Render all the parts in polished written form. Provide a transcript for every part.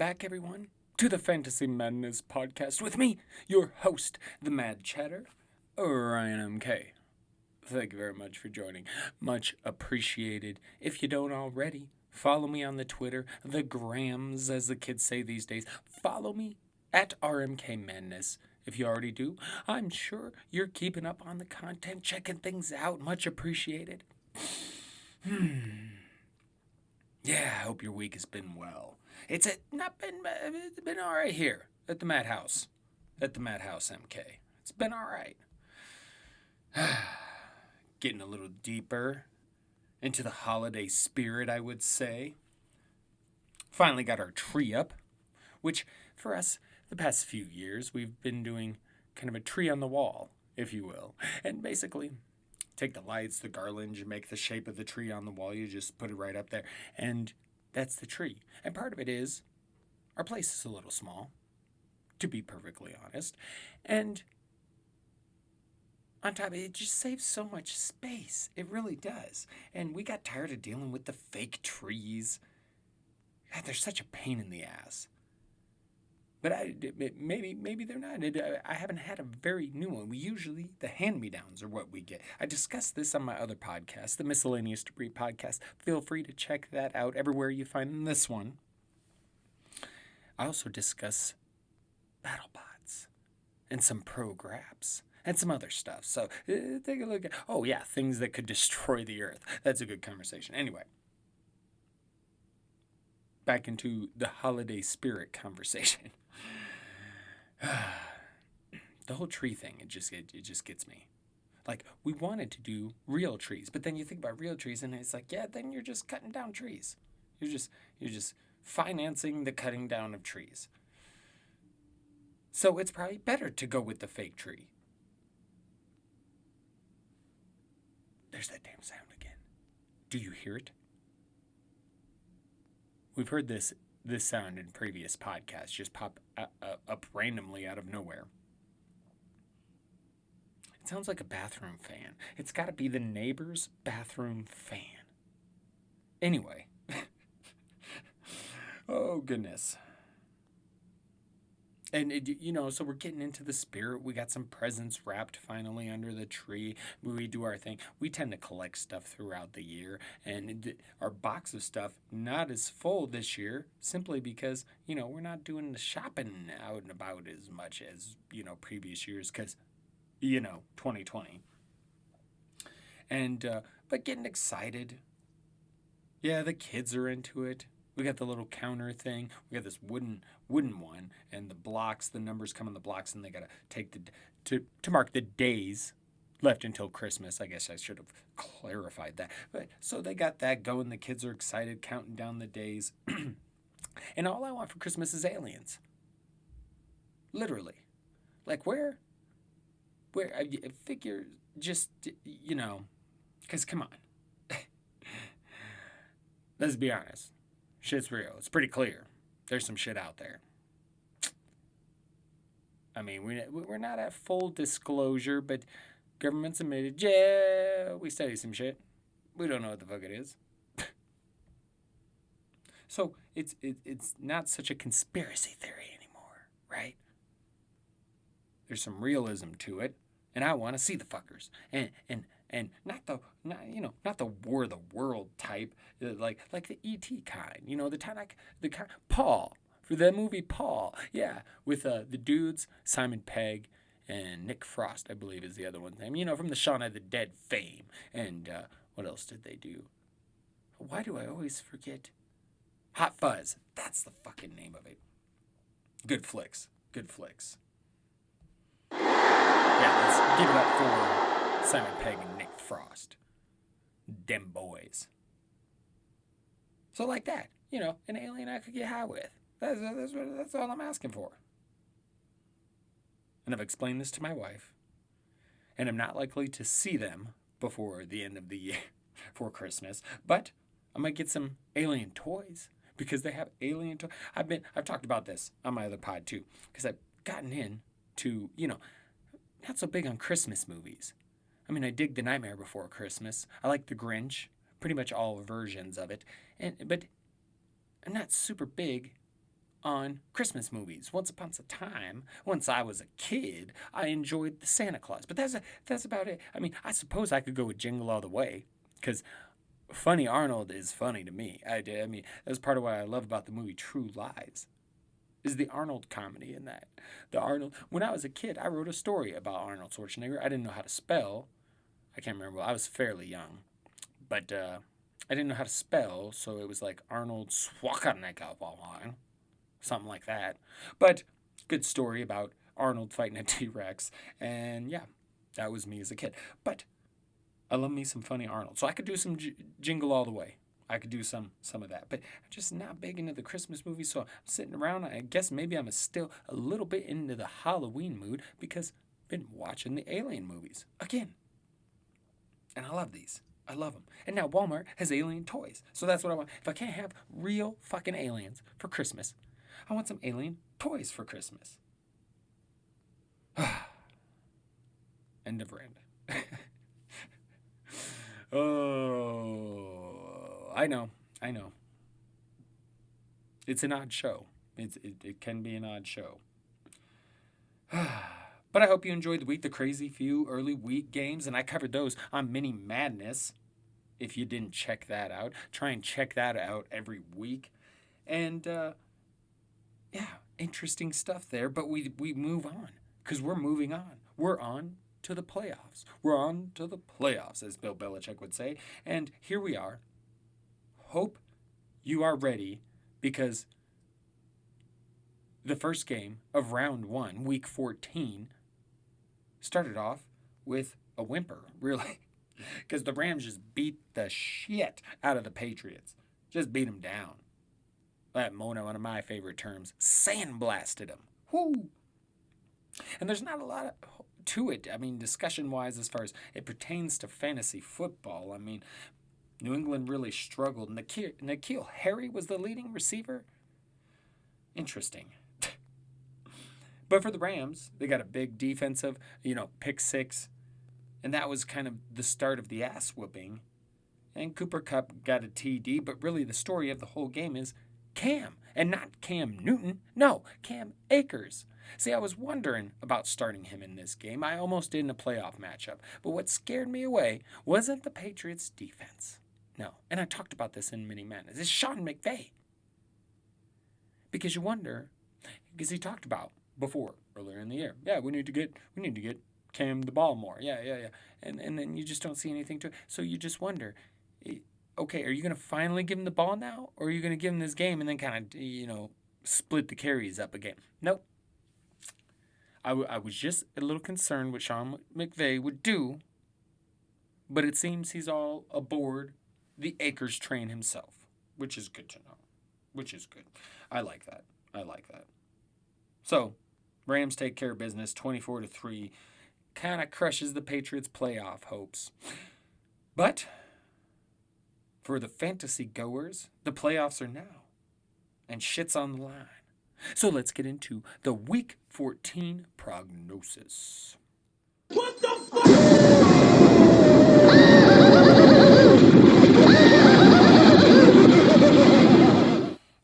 back, everyone, to the Fantasy Madness podcast with me, your host, the Mad Chatter, Ryan MK. Thank you very much for joining. Much appreciated. If you don't already, follow me on the Twitter, the grams, as the kids say these days. Follow me at RMK Madness. If you already do, I'm sure you're keeping up on the content, checking things out. Much appreciated. Yeah, I hope your week has been well. It's been all right here at the Madhouse. At the Madhouse MK. It's been all right. Getting a little deeper into the holiday spirit, I would say. Finally got our tree up, which for us, the past few years, we've been doing kind of a tree on the wall, if you will. And basically, take the lights, the garland, you make the shape of the tree on the wall, you just put it right up there, and that's the tree. And part of it is, our place is a little small, to be perfectly honest, and on top of it, it just saves so much space. It really does. And we got tired of dealing with the fake trees. God, they're such a pain in the ass. But maybe they're not. I haven't had a very new one. The hand-me-downs are what we get. I discussed this on my other podcast, the Miscellaneous Debris Podcast. Feel free to check that out everywhere you find this one. I also discuss BattleBots and some pro-grabs and some other stuff. So take a look at, things that could destroy the earth. That's a good conversation. Anyway. Back into the holiday spirit conversation. The whole tree thing, it just gets me. Like, we wanted to do real trees, but then you think about real trees and it's like, yeah, then you're just cutting down trees. You're just financing the cutting down of trees. So it's probably better to go with the fake tree. There's that damn sound again. Do you hear it? We've heard this sound in previous podcasts just pop up randomly out of nowhere. It sounds like a bathroom fan. It's got to be the neighbor's bathroom fan. Anyway. Oh, goodness. And, so we're getting into the spirit. We got some presents wrapped finally under the tree. We do our thing. We tend to collect stuff throughout the year. And our box of stuff not as full this year simply because, we're not doing the shopping out and about as much as, previous years because, 2020. And, but getting excited. Yeah, the kids are into it. We got the little counter thing. We got this wooden one, and the numbers come on the blocks, and they gotta take to mark the days left until Christmas. I guess I should have clarified that. But so they got that going. The kids are excited, counting down the days. And all I want for Christmas is aliens. Literally, like where I figure just because come on, let's be honest. Shit's real. It's pretty clear. There's some shit out there. I mean, we're not at full disclosure, but government's admitted, yeah, we study some shit. We don't know what the fuck it is. So it's not such a conspiracy theory anymore, right? There's some realism to it, and I want to see the fuckers. And not the War of the World type, like the E.T. kind, the kind Paul, for the movie Paul, yeah, with the dudes, Simon Pegg and Nick Frost, I believe is the other one's name, from the Shaun of the Dead fame, and what else did they do? Why do I always forget? Hot Fuzz, that's the fucking name of it. Good flicks. Yeah, let's give it up for Simon Pegg and Nick Frost. Dem boys. So like that, an alien I could get high with. That's all I'm asking for. And I've explained this to my wife. And I'm not likely to see them before the end of the year, for Christmas. But I'm going to get some alien toys. Because they have alien toys. I've talked about this on my other pod too. Because I've gotten into, not so big on Christmas movies. I mean, I dig The Nightmare Before Christmas. I like The Grinch, pretty much all versions of it. But I'm not super big on Christmas movies. Once upon a time, once I was a kid, I enjoyed the Santa Claus. But that's about it. I mean, I suppose I could go with Jingle All the Way, because Funny Arnold is funny to me. I mean, that's part of what I love about the movie True Lies, is the Arnold comedy in that. The Arnold. When I was a kid, I wrote a story about Arnold Schwarzenegger. I didn't know how to spell. I can't remember. I was fairly young, but I didn't know how to spell, so it was like Arnold Schwarzenegger, something like that. But good story about Arnold fighting a T-Rex, and yeah, that was me as a kid. But I love me some Funny Arnold, so I could do some Jingle All the Way. I could do some of that, but I'm just not big into the Christmas movies, so I'm sitting around. I guess maybe I'm still a little bit into the Halloween mood because I've been watching the Alien movies again, and I love these. I love them. And now Walmart has alien toys, so that's what I want. If I can't have real fucking aliens for Christmas, I want some alien toys for Christmas. End of rant. Oh, I know. It's an odd show. It can be an odd show. But I hope you enjoyed the week, the crazy few early week games, and I covered those on Mini Madness. If you didn't check that out, try and check that out every week. And yeah, interesting stuff there. But we move on because we're moving on. We're on to the playoffs. We're on to the playoffs, as Bill Belichick would say. And here we are. Hope you are ready, because the first game of round 1, week 14, started off with a whimper, really. Because the Rams just beat the shit out of the Patriots. Just beat them down. That Mona, one of my favorite terms, sandblasted them. Whoo! And there's not a lot to it. I mean, discussion-wise, as far as it pertains to fantasy football, I mean, New England really struggled. N'Keal Harry was the leading receiver. Interesting. But for the Rams, they got a big defensive, pick six. And that was kind of the start of the ass whooping. And Cooper Kupp got a TD, but really the story of the whole game is Cam. And not Cam Newton. No, Cam Akers. See, I was wondering about starting him in this game. I almost did in a playoff matchup. But what scared me away wasn't the Patriots' defense. No. And I talked about this in Mini Madness. It's Sean McVay. Because you wonder, because he talked about before, earlier in the year. Yeah, we need to get Cam the ball more. Yeah. And then you just don't see anything to it. So you just wonder, okay, are you going to finally give him the ball now? Or are you going to give him this game and then kind of, split the carries up again? Nope. I was just a little concerned what Sean McVay would do, but it seems he's all aboard the Akers train himself, which is good to know. Which is good. I like that. So, Rams take care of business, 24-3. Kind of crushes the Patriots' playoff hopes. But for the fantasy goers, the playoffs are now. And shit's on the line. So let's get into the Week 14 prognosis. What the fuck?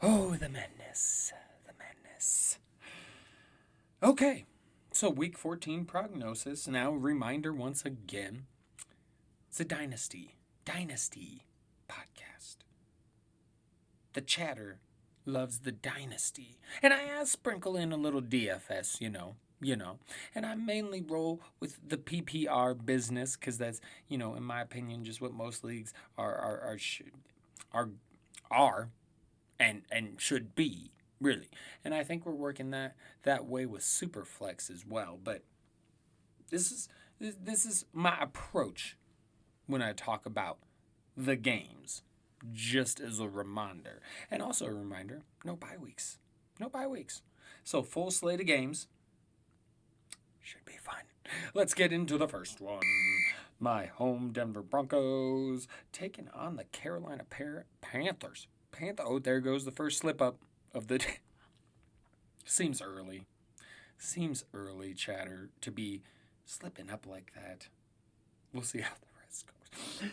Oh, the madness. Okay, so Week 14 prognosis. Now, a reminder once again, it's a Dynasty podcast. The chatter loves the Dynasty. And I sprinkle in a little DFS, you know. And I mainly roll with the PPR business because that's, in my opinion, just what most leagues are and should be, really. And I think we're working that way with Superflex as well. But this is my approach when I talk about the games. Just as a reminder. And also a reminder, no bye weeks. So full slate of games. Should be fun. Let's get into the first one. My home Denver Broncos taking on the Carolina Panthers. Oh, there goes the first slip up of the day. Seems early, chatter, to be slipping up like that. We'll see how the rest goes.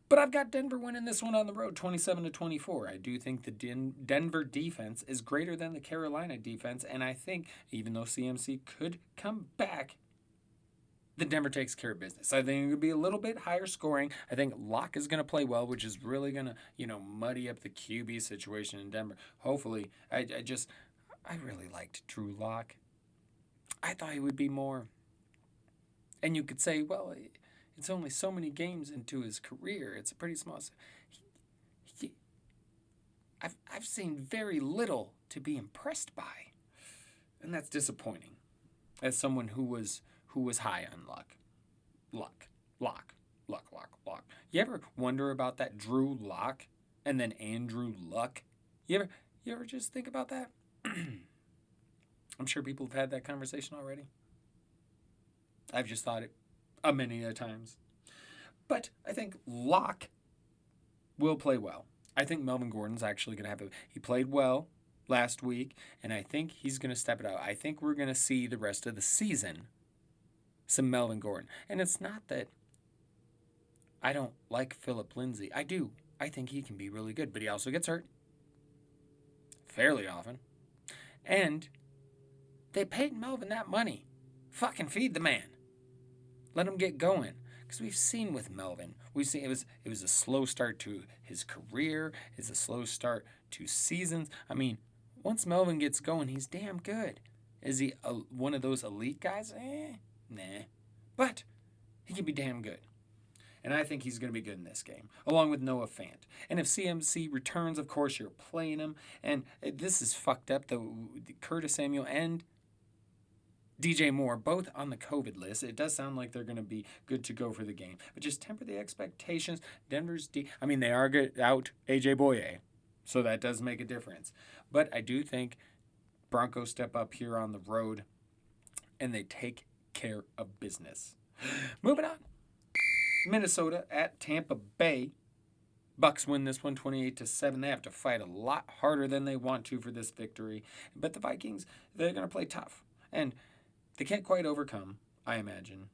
But I've got Denver winning this one on the road, 27-24. I do think the Denver defense is greater than the Carolina defense, and I think even though CMC could come back, the Denver takes care of business. I think it would be a little bit higher scoring. I think Locke is going to play well, which is really going to, muddy up the QB situation in Denver. Hopefully, I really liked Drew Locke. I thought he would be more. And you could say, well, it's only so many games into his career. It's a pretty small. I've seen very little to be impressed by, and that's disappointing. As someone who was high on Locke. You ever wonder about that Drew Locke and then Andrew Luck? You ever just think about that? I'm sure people have had that conversation already. I've just thought it a many a times. But I think Locke will play well. I think Melvin Gordon's actually going to have he played well last week, and I think he's going to step it up. I think we're going to see the rest of the season some Melvin Gordon. And it's not that I don't like Philip Lindsay. I do. I think he can be really good, but he also gets hurt fairly often. And they paid Melvin that money. Fucking feed the man. Let him get going. Because we've seen with Melvin, we've seen it was a slow start to his career. It's a slow start to seasons. I mean, once Melvin gets going, he's damn good. Is he one of those elite guys? Nah. But he can be damn good. And I think he's going to be good in this game, along with Noah Fant. And if CMC returns, of course, you're playing him. And this is fucked up. The Curtis Samuel and DJ Moore, both on the COVID list. It does sound like they're going to be good to go for the game. But just temper the expectations. Denver's they are good out AJ Boye, so that does make a difference. But I do think Broncos step up here on the road, and they take care of business. Moving on. Minnesota at Tampa Bay. Bucks win this one 28-7. They have to fight a lot harder than they want to for this victory. But the Vikings, they're going to play tough. And they can't quite overcome, I imagine.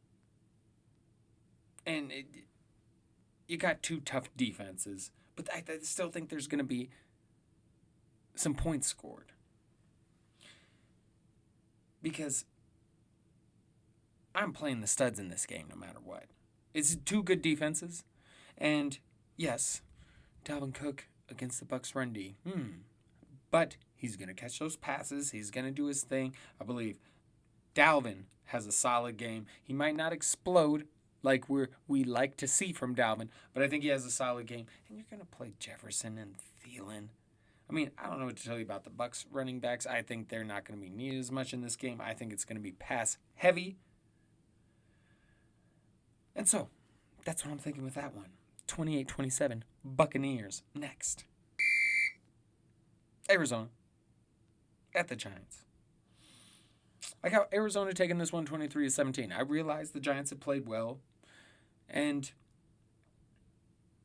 And you got two tough defenses. But I still think there's going to be some points scored. Because I'm playing the studs in this game no matter what. It's two good defenses. And, yes, Dalvin Cook against the Bucs run D. But he's going to catch those passes. He's going to do his thing. I believe Dalvin has a solid game. He might not explode like we like to see from Dalvin, but I think he has a solid game. And you're going to play Jefferson and Thielen. I mean, I don't know what to tell you about the Bucs running backs. I think they're not going to be needed as much in this game. I think it's going to be pass heavy. And so, that's what I'm thinking with that one. 28-27, Buccaneers next. Arizona at the Giants. I got Arizona taking this one 23-17. I realized the Giants had played well, and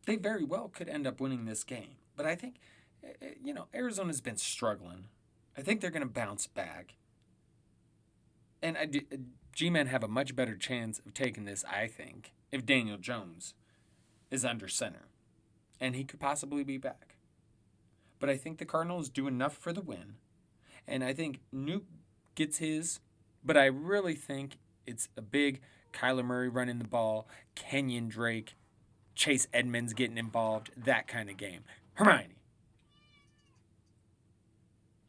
they very well could end up winning this game. But I think, Arizona's been struggling. I think they're going to bounce back. And G-Men have a much better chance of taking this, I think, if Daniel Jones is under center. And he could possibly be back. But I think the Cardinals do enough for the win. And I think Nuke gets his. But I really think it's a big Kyler Murray running the ball, Kenyon Drake, Chase Edmonds getting involved, that kind of game. Hermione.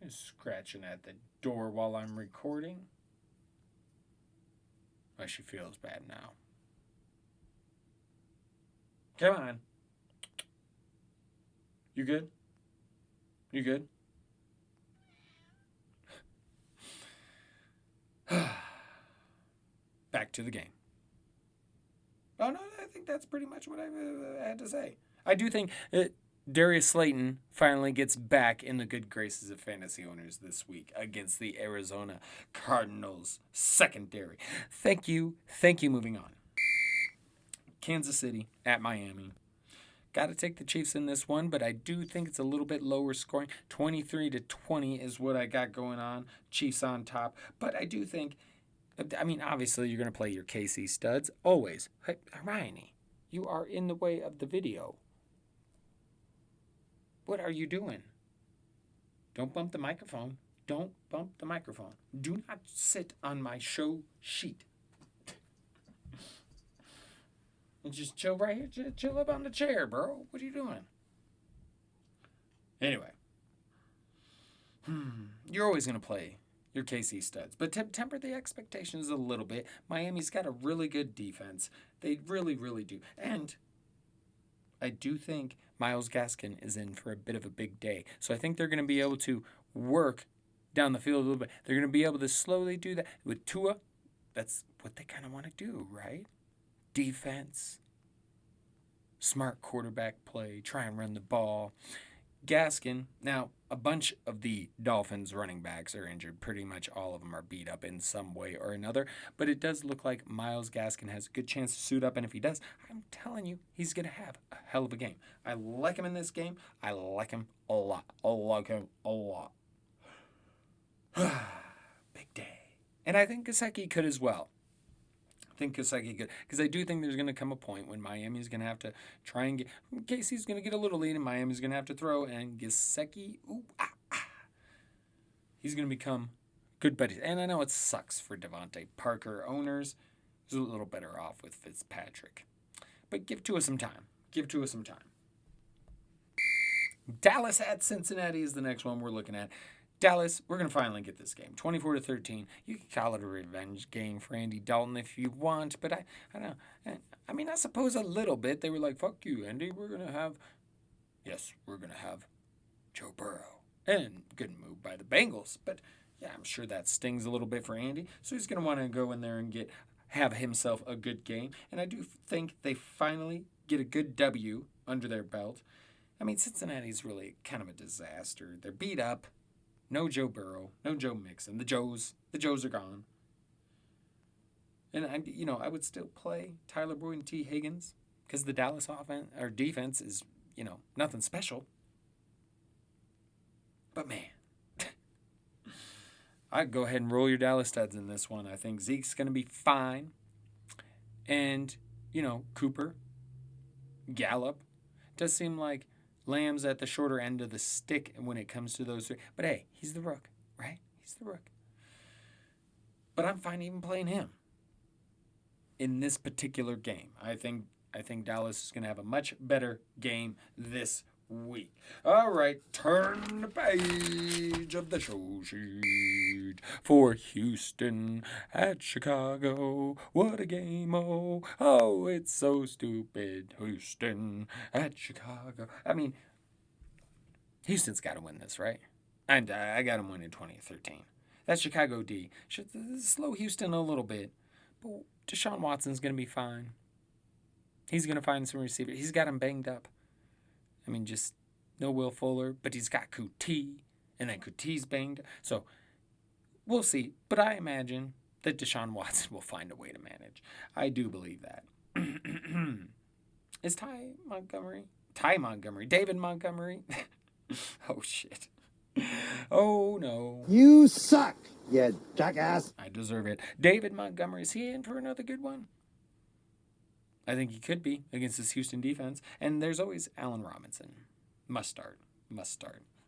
Just scratching at the door while I'm recording. Oh, she feels bad now. Come on. You good? You good? Back to the game. Oh, no, I think that's pretty much what I had to say. I do think Darius Slayton finally gets back in the good graces of fantasy owners this week against the Arizona Cardinals secondary. Thank you. Moving on. Kansas City at Miami. Got to take the Chiefs in this one, but I do think it's a little bit lower scoring. 23-20 is what I got going on. Chiefs on top. But I do think, obviously you're going to play your KC studs. Always. Hermione. You are in the way of the video. What are you doing? Don't bump the microphone. Don't bump the microphone. Do not sit on my show sheet. And just chill right here. Just chill up on the chair, bro. What are you doing? Anyway. You're always going to play your KC studs. But temper the expectations a little bit. Miami's got a really good defense. They really, really do. And I do think Myles Gaskin is in for a bit of a big day. So I think they're going to be able to work down the field a little bit. They're going to be able to slowly do that. With Tua, that's what they kind of want to do, right? Defense, smart quarterback play, try and run the ball. Gaskin, now a bunch of the Dolphins running backs are injured. Pretty much all of them are beat up in some way or another. But it does look like Myles Gaskin has a good chance to suit up. And if he does, I'm telling you, he's going to have a hell of a game. I like him in this game. I like him a lot. I like him a lot. Big day. And I think Gesicki could as well. Because I do think there's going to come a point when Miami's going to have to try and get... Casey's going to get a little lead, and Miami's going to have to throw, and Gesicki, he's going to become good buddies. And I know it sucks for Devontae Parker owners. He's a little better off with Fitzpatrick. But give Tua some time. Dallas at Cincinnati is the next one we're looking at. Dallas, we're going to finally get this game. 24-13. You can call it a revenge game for Andy Dalton if you want, but I don't know. I mean, I suppose a little bit. They were like, fuck you, Andy. We're going to have Joe Burrow. And good move by the Bengals. But, yeah, I'm sure that stings a little bit for Andy. So he's going to want to go in there and have himself a good game. And I do think they finally get a good W under their belt. I mean, Cincinnati's really kind of a disaster. They're beat up. No Joe Burrow, no Joe Mixon. The Joes are gone. And I would still play Tyler Boyd and T. Higgins because the Dallas defense is, nothing special. But man, I'd go ahead and roll your Dallas studs in this one. I think Zeke's going to be fine. And, Cooper, Gallup, does seem like Lamb's at the shorter end of the stick when it comes to those three. But hey, he's the rook, right? He's the rook. But I'm fine even playing him in this particular game. I think Dallas is going to have a much better game this week. All right, turn the page of the show sheet for Houston at Chicago. What a game, oh, it's so stupid. Houston at Chicago. I mean, Houston's got to win this, right? And I got him winning 20-13. That Chicago D should slow Houston a little bit, but Deshaun Watson's going to be fine. He's going to find some receivers. He's got him banged up. I mean, just no Will Fuller, but he's got Kuti, and then Kuti's banged. So we'll see. But I imagine that Deshaun Watson will find a way to manage. I do believe that. Is David Montgomery? Oh, shit. Oh, no. You suck, you jackass. I deserve it. David Montgomery, is he in for another good one? I think he could be against this Houston defense. And there's always Allen Robinson. Must start.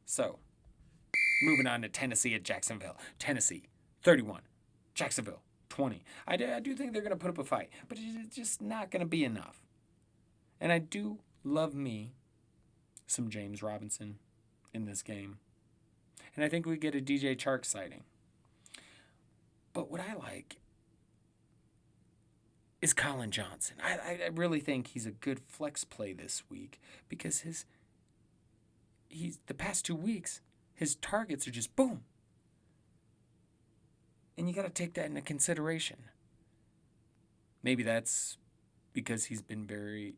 So, moving on to Tennessee at Jacksonville. Tennessee, 31. Jacksonville, 20. I do think they're going to put up a fight, but it's just not going to be enough. And I do love me some James Robinson in this game. And I think we get a DJ Chark sighting. But what I like is Colin Johnson. I really think he's a good flex play this week because the past 2 weeks, his targets are just boom. And you got to take that into consideration. Maybe that's because he's been very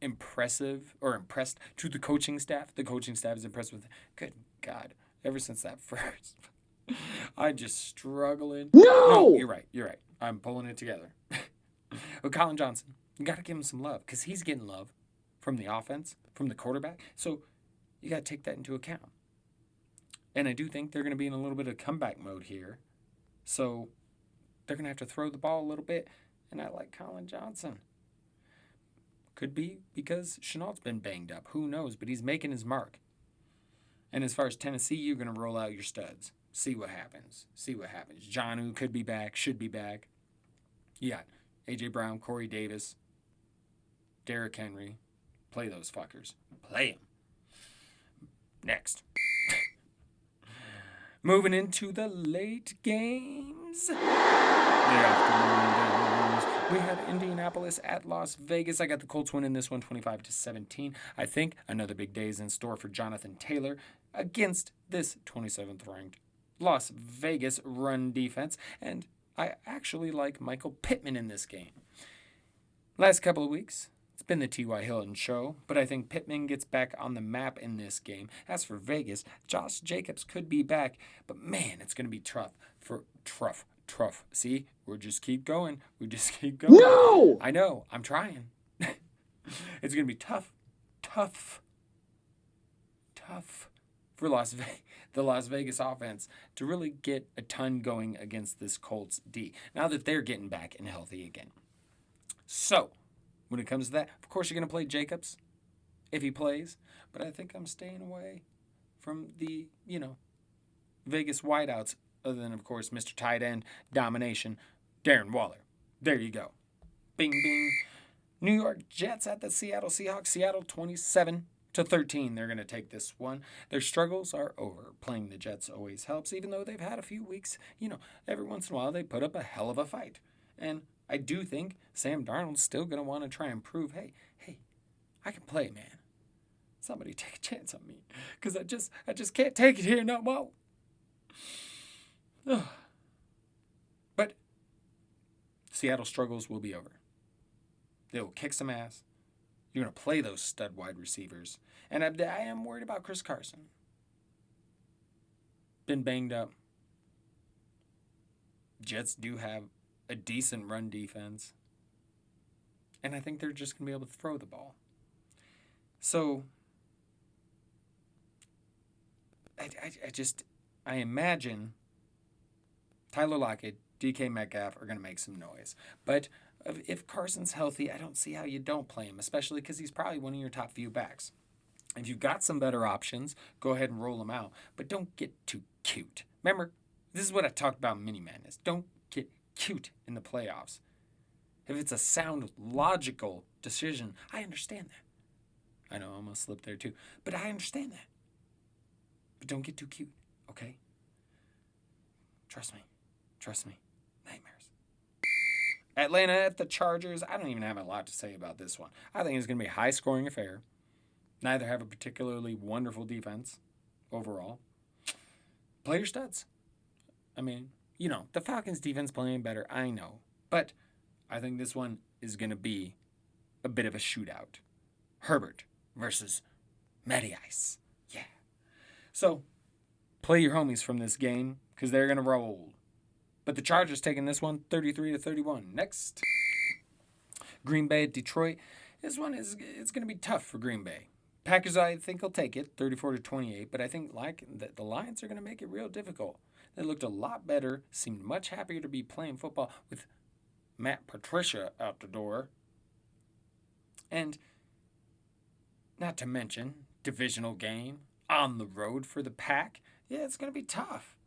impressed to the coaching staff. The coaching staff is impressed with, good God, ever since that first, I'm just struggling. No, you're right. I'm pulling it together. But Colin Johnson, you got to give him some love because he's getting love from the offense, from the quarterback. So you got to take that into account. And I do think they're going to be in a little bit of comeback mode here. So they're going to have to throw the ball a little bit. And I like Colin Johnson. Could be because Chenault's been banged up. Who knows? But he's making his mark. And as far as Tennessee, you're going to roll out your studs. See what happens. Jonnu could be back, should be back. You got A.J. Brown, Corey Davis, Derrick Henry. Play those fuckers. Play them. Next. Moving into the late games. The afternoon games. We have Indianapolis at Las Vegas. I got the Colts winning this one 25-17. I think another big day is in store for Jonathan Taylor against this 27th ranked Las Vegas run defense. And I actually like Michael Pittman in this game. Last couple of weeks, it's been the T.Y. Hilton show, but I think Pittman gets back on the map in this game. As for Vegas, Josh Jacobs could be back, but man, it's going to be tough. See, we just keep going. No! I know, I'm trying. It's going to be tough for the Las Vegas offense to really get a ton going against this Colts D, now that they're getting back and healthy again. So, when it comes to that, of course you're going to play Jacobs if he plays, but I think I'm staying away from the, Vegas wideouts, other than, of course, Mr. Tight End Domination, Darren Waller. There you go. Bing, bing. New York Jets at the Seattle Seahawks. Seattle 27-13. They're going to take this one. Their struggles are over. Playing the Jets always helps, even though they've had a few weeks. Every once in a while they put up a hell of a fight. And I do think Sam Darnold's still going to want to try and prove, hey, I can play, man. Somebody take a chance on me, because I just can't take it here no more. But Seattle struggles will be over. They will kick some ass. You're going to play those stud wide receivers. And I am worried about Chris Carson. Been banged up. Jets do have a decent run defense. And I think they're just going to be able to throw the ball. So, I imagine Tyler Lockett, DK Metcalf are going to make some noise. But if Carson's healthy, I don't see how you don't play him, especially because he's probably one of your top few backs. If you've got some better options, go ahead and roll them out. But don't get too cute. Remember, this is what I talked about in Mini Madness. Don't get cute in the playoffs. If it's a sound, logical decision, I understand that. I know I almost slipped there too. But I understand that. But don't get too cute, okay? Trust me. Nightmares. Atlanta at the Chargers. I don't even have a lot to say about this one. I think it's going to be a high-scoring affair. Neither have a particularly wonderful defense overall. Player studs. I mean, the Falcons' defense playing better, I know. But I think this one is going to be a bit of a shootout. Herbert versus Matty Ice. Yeah. So, play your homies from this game, because they're going to roll. But the Chargers taking this one 33-31. Next. Green Bay at Detroit. This one it's going to be tough for Green Bay. Packers, I think, will take it 34-28, but I think the Lions are going to make it real difficult. They looked a lot better, seemed much happier to be playing football with Matt Patricia out the door. And not to mention, divisional game on the road for the Pack. Yeah, it's going to be tough.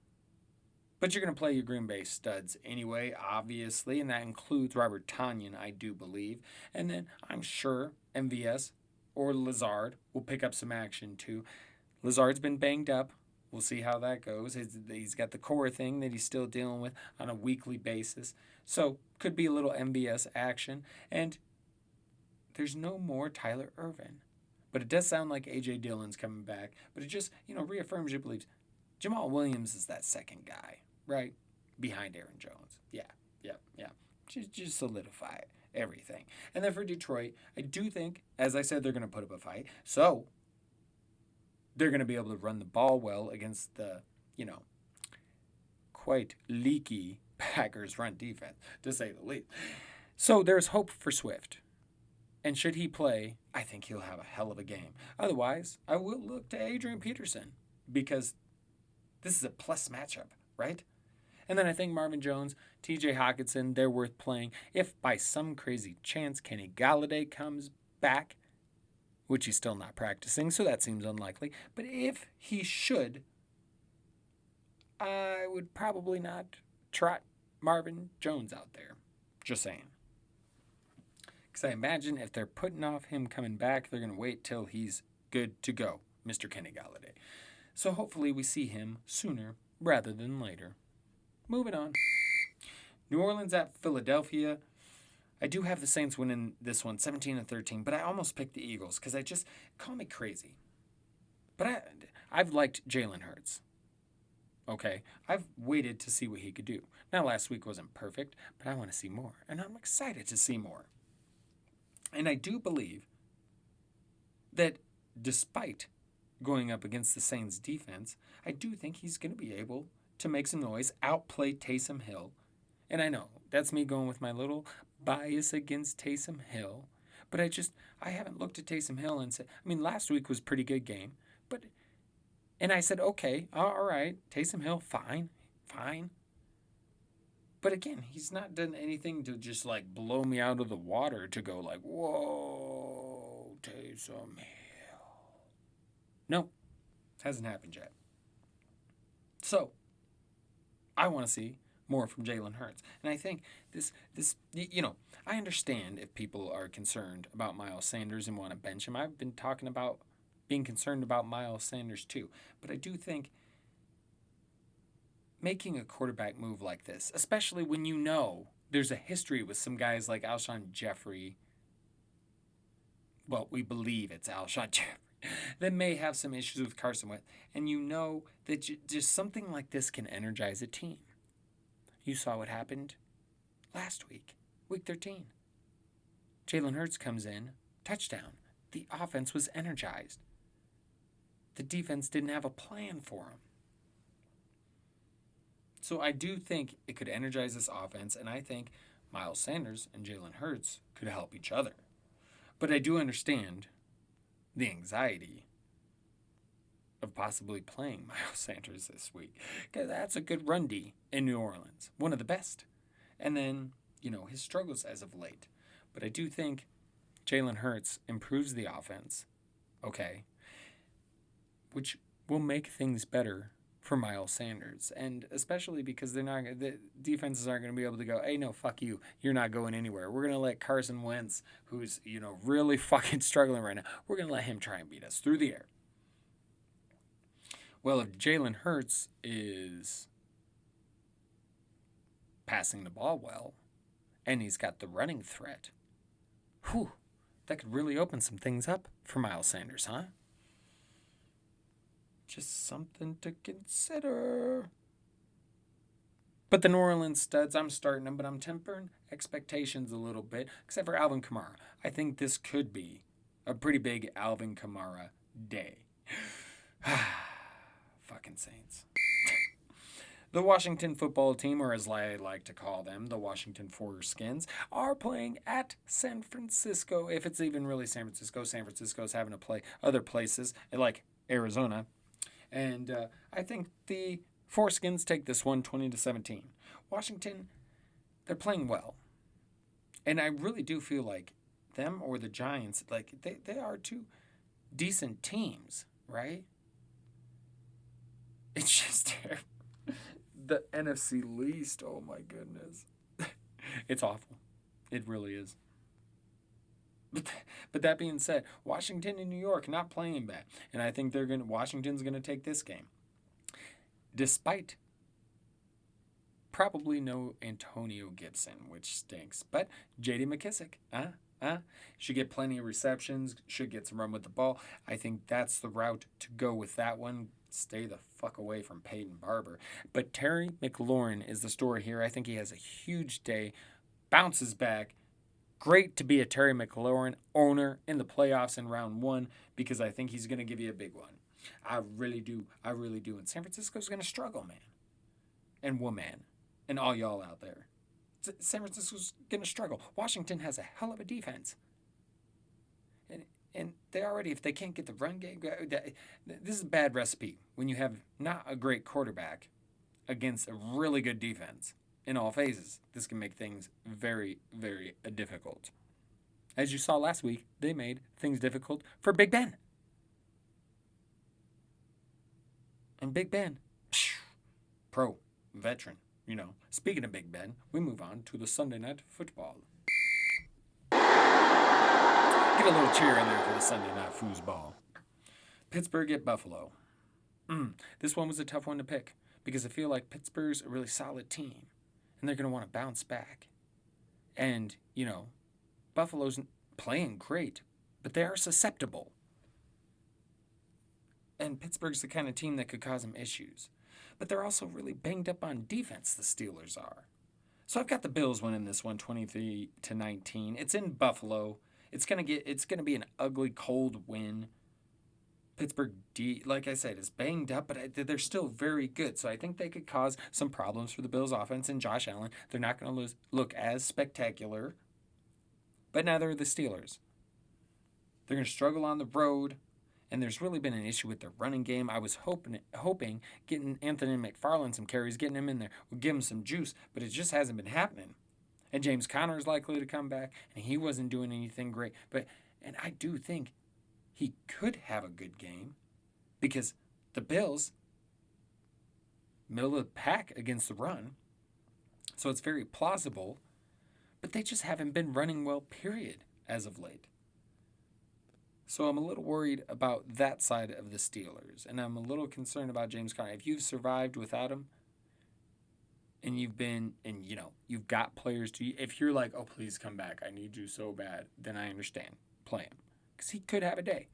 But you're going to play your Green Bay studs anyway, obviously, and that includes Robert Tonyan, I do believe. And then I'm sure MVS or Lazard will pick up some action too. Lazard's been banged up. We'll see how that goes. He's got the core thing that he's still dealing with on a weekly basis. So could be a little MVS action. And there's no more Tyler Ervin. But it does sound like A.J. Dillon's coming back. But it just, reaffirms your beliefs. Jamal Williams is that second guy, right? Behind Aaron Jones. Yeah. Just solidify everything. And then for Detroit, I do think, as I said, they're going to put up a fight. So they're going to be able to run the ball well against the, quite leaky Packers run defense, to say the least. So there's hope for Swift. And should he play, I think he'll have a hell of a game. Otherwise, I will look to Adrian Peterson, because this is a plus matchup, right? And then I think Marvin Jones, TJ Hawkinson, they're worth playing. If by some crazy chance Kenny Galladay comes back, which he's still not practicing, so that seems unlikely. But if he should, I would probably not trot Marvin Jones out there. Just saying. Because I imagine if they're putting off him coming back, they're going to wait till he's good to go, Mr. Kenny Galladay. So hopefully we see him sooner rather than later. Moving on. New Orleans at Philadelphia. I do have the Saints winning this one, 17-13, but I almost picked the Eagles because call me crazy. But I've liked Jalen Hurts. Okay, I've waited to see what he could do. Now, last week wasn't perfect, but I want to see more, and I'm excited to see more. And I do believe that despite going up against the Saints defense, I do think he's going to be able to make some noise, outplay Taysom Hill. And I know that's me going with my little bias against Taysom Hill, but I haven't looked at Taysom Hill and said, last week was a pretty good game, and I said, okay, all right, Taysom Hill, fine. But again, he's not done anything to just blow me out of the water to go whoa, Taysom Hill. No, hasn't happened yet. So, I want to see more from Jalen Hurts. And I think this, I understand if people are concerned about Miles Sanders and want to bench him. I've been talking about being concerned about Miles Sanders too. But I do think making a quarterback move like this, especially when you know there's a history with some guys like Alshon Jeffrey, well, we believe it's Alshon Jeffrey, that may have some issues with Carson Wentz, and you know that just something like this can energize a team. You saw what happened last week, week 13. Jalen Hurts comes in, touchdown. The offense was energized. The defense didn't have a plan for him. So I do think it could energize this offense, and I think Miles Sanders and Jalen Hurts could help each other. But I do understand the anxiety of possibly playing Miles Sanders this week, because that's a good run D in New Orleans, one of the best. And then, his struggles as of late. But I do think Jalen Hurts improves the offense, okay, which will make things better for Miles Sanders, and especially because the defenses aren't going to be able to go, hey, no, fuck you, you're not going anywhere. We're going to let Carson Wentz, who's, really fucking struggling right now, we're going to let him try and beat us through the air. Well, if Jalen Hurts is passing the ball well, and he's got the running threat, that could really open some things up for Miles Sanders, huh? Just something to consider. But the New Orleans studs, I'm starting them, but I'm tempering expectations a little bit, except for Alvin Kamara. I think this could be a pretty big Alvin Kamara day. Fucking Saints. The Washington football team, or as I like to call them, the Washington Foreskins, are playing at San Francisco. If it's even really San Francisco's having to play other places, like Arizona. And I think the Foreskins take this one 20-17. Washington, they're playing well. And I really do feel like them or the Giants, they are two decent teams, right? It's just the NFC least. Oh my goodness. It's awful. It really is. But that being said, Washington and New York not playing bad. And I think Washington's going to take this game. Despite probably no Antonio Gibson, which stinks. But J.D. McKissic, should get plenty of receptions, should get some run with the ball. I think that's the route to go with that one. Stay the fuck away from Peyton Barber. But Terry McLaurin is the story here. I think he has a huge day, bounces back. Great to be a Terry McLaurin owner in the playoffs in round one, because I think he's going to give you a big one. I really do. And San Francisco's going to struggle, man. And woman. And all y'all out there. San Francisco's going to struggle. Washington has a hell of a defense. And they already, if they can't get the run game, this is a bad recipe when you have not a great quarterback against a really good defense in all phases. This can make things very, very difficult. As you saw last week, they made things difficult for Big Ben. And Big Ben, pro, veteran, Speaking of Big Ben, we move on to the Sunday Night Football. Get a little cheer in there for the Sunday Night Foosball. Pittsburgh at Buffalo. This one was a tough one to pick because I feel like Pittsburgh's a really solid team and they're going to want to bounce back. And, Buffalo's playing great, but they are susceptible. And Pittsburgh's the kind of team that could cause them issues. But they're also really banged up on defense, the Steelers are. So I've got the Bills winning this one 23-19. It's in Buffalo. It's gonna be an ugly, cold win. Pittsburgh, like I said, is banged up, but they're still very good. So I think they could cause some problems for the Bills' offense and Josh Allen. They're not going to look as spectacular, but neither are the Steelers. They're going to struggle on the road, and there's really been an issue with their running game. I was hoping getting Anthony McFarland some carries, getting him in there, would give him some juice, but it just hasn't been happening. And James Conner is likely to come back, and he wasn't doing anything great. And I do think he could have a good game because the Bills, middle of the pack against the run, so it's very plausible, but they just haven't been running well, period, as of late. So I'm a little worried about that side of the Steelers, and I'm a little concerned about James Conner. If you've survived without him, and you've got players if you're like, oh, please come back, I need you so bad, then I understand. Play him. Because he could have a day.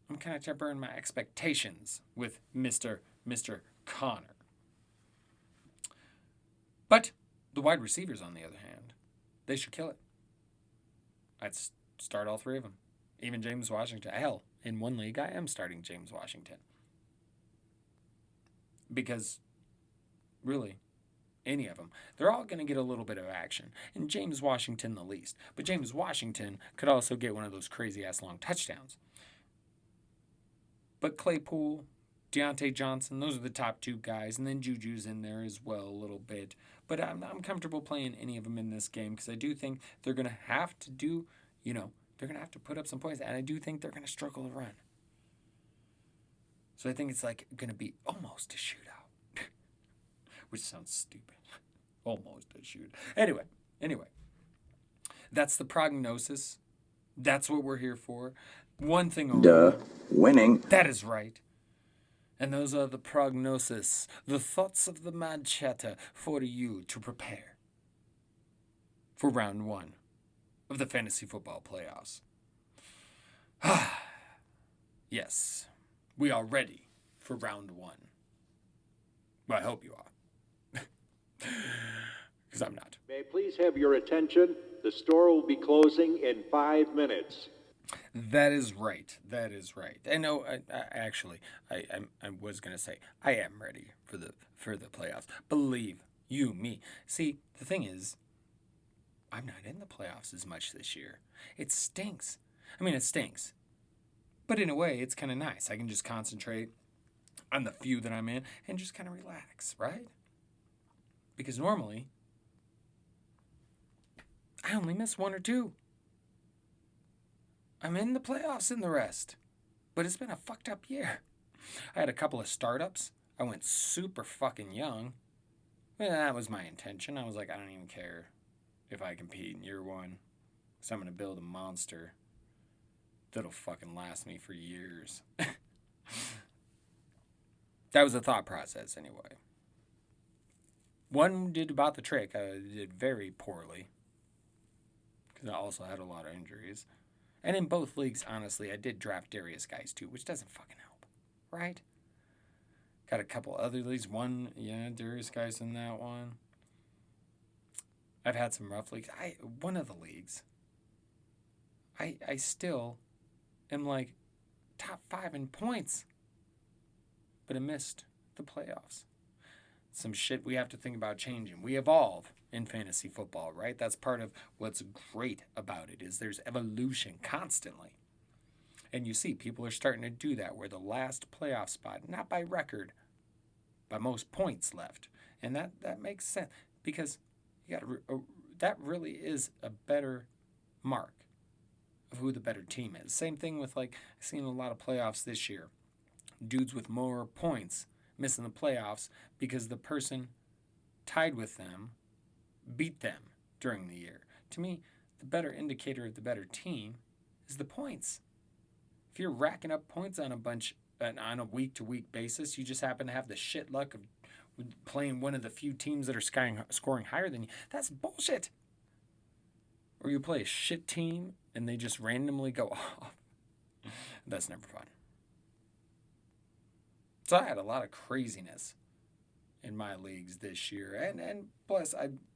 I'm kind of tempering my expectations with Mr. Conner. But the wide receivers, on the other hand, they should kill it. I'd start all three of them. Even James Washington. Hell, in one league, I am starting James Washington. Because, really, any of them, they're all going to get a little bit of action. And James Washington the least. But James Washington could also get one of those crazy-ass long touchdowns. But Claypool, Deontay Johnson, those are the top two guys. And then Juju's in there as well a little bit. But I'm comfortable playing any of them in this game because I do think they're going to have to do, they're going to have to put up some points. And I do think they're going to struggle to run. So I think it's going to be almost a shootout. Which sounds stupid. Almost a shoot. Anyway. That's the prognosis. That's what we're here for. One thing only. Winning. That is right. And those are the prognosis, the thoughts of the mad chatter for you to prepare for round 1 of the fantasy football playoffs. Yes, we are ready for round 1. Well, I hope you are. Because I'm not. May I please have your attention? The store will be closing in 5 minutes. That is right. I know. I was gonna say I am ready for the playoffs. Believe you me. See, the thing is, I'm not in the playoffs as much this year. It stinks. It stinks. But in a way, it's kind of nice. I can just concentrate on the few that I'm in and just kind of relax, right? Because normally, I only miss 1 or 2. I'm in the playoffs in the rest. But it's been a fucked up year. I had a couple of startups. I went super fucking young. Well, that was my intention. I was like, I don't even care if I compete in year 1. So I'm going to build a monster that'll fucking last me for years. That was the thought process anyway. One did about the trick. I did very poorly. Because I also had a lot of injuries. And in both leagues, honestly, I did draft Darius guys too, which doesn't fucking help, right? Got a couple other leagues. Darius guys in that one. I've had some rough leagues. One of the leagues, I still am top 5 in points, but I missed the playoffs. Some shit we have to think about changing. We evolve in fantasy football, right? That's part of what's great about it is there's evolution constantly. And you see people are starting to do that where the last playoff spot, not by record, by most points left. And that makes sense because that really is a better mark of who the better team is. Same thing with, like, I've seen a lot of playoffs this year. Dudes with more points missing the playoffs because the person tied with them beat them during the year. To me, the better indicator of the better team is the points. If you're racking up points on a week-to-week basis, you just happen to have the shit luck of playing one of the few teams that are scoring higher than you. That's bullshit. Or you play a shit team and they just randomly go off. That's never fun. So I had a lot of craziness in my leagues this year. And plus,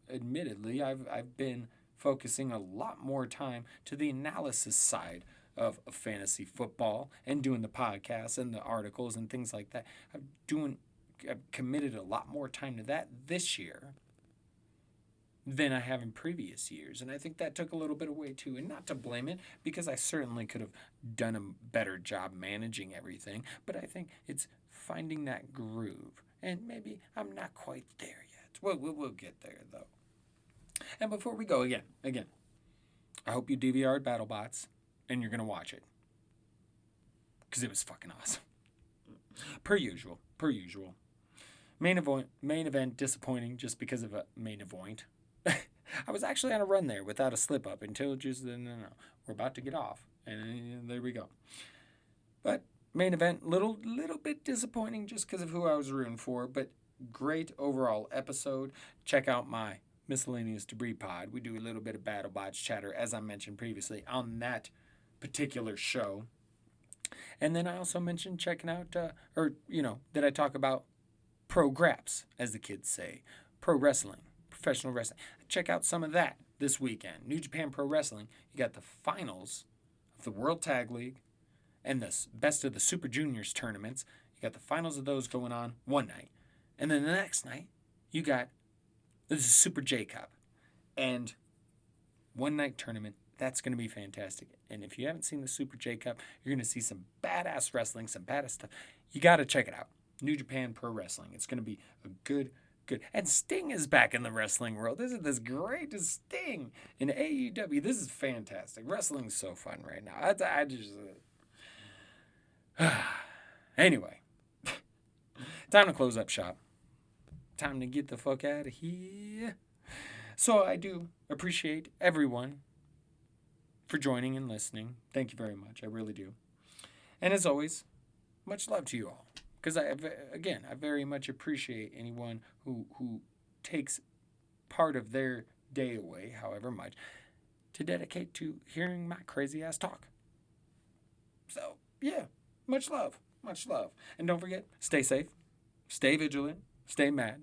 admittedly, I've been focusing a lot more time to the analysis side of fantasy football and doing the podcasts and the articles and things like that. I've committed a lot more time to that this year than I have in previous years. And I think that took a little bit away too. And not to blame it, because I certainly could have done a better job managing everything. But I think it's finding that groove. And maybe I'm not quite there yet. We'll get there, though. And before we go, again, I hope you DVR'd BattleBots and you're going to watch it. Because it was fucking awesome. Per usual. Main event disappointing just because of a main event. I was actually on a run there without a slip-up until just, no, we're about to get off. And there we go. But main event, little bit disappointing just because of who I was rooting for. But great overall episode. Check out my Miscellaneous Debris Pod. We do a little bit of BattleBots chatter, as I mentioned previously, on that particular show. And then I also mentioned checking out, that I talk about pro graps, as the kids say. Pro wrestling, professional wrestling. Check out some of that this weekend. New Japan Pro Wrestling. You got the finals of the World Tag League and the best of the Super Juniors tournaments. You got the finals of those going on one night. And then the next night, you got the Super J Cup. And one night tournament. That's going to be fantastic. And if you haven't seen the Super J Cup, you're going to see some badass wrestling, some badass stuff. You got to check it out. New Japan Pro Wrestling. It's going to be a good. And Sting is back in the wrestling world. This great Sting in AEW. This is fantastic. Wrestling's so fun right now. I just... Anyway. Time to close up shop. Time to get the fuck out of here. So I do appreciate everyone for joining and listening. Thank you very much. I really do. And as always, much love to you all. Because I very much appreciate anyone who takes part of their day away, however much, to dedicate to hearing my crazy ass talk. So, yeah, much love. And don't forget, stay safe, stay vigilant, stay mad.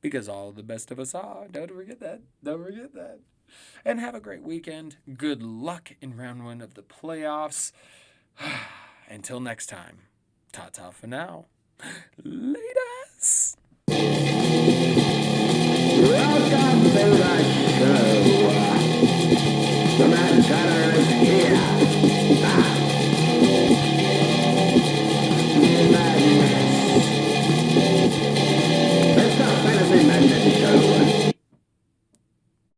Because all the best of us are. Don't forget that. And have a great weekend. Good luck in round 1 of the playoffs. Until next time. Ta-ta for now. Laters. Welcome to the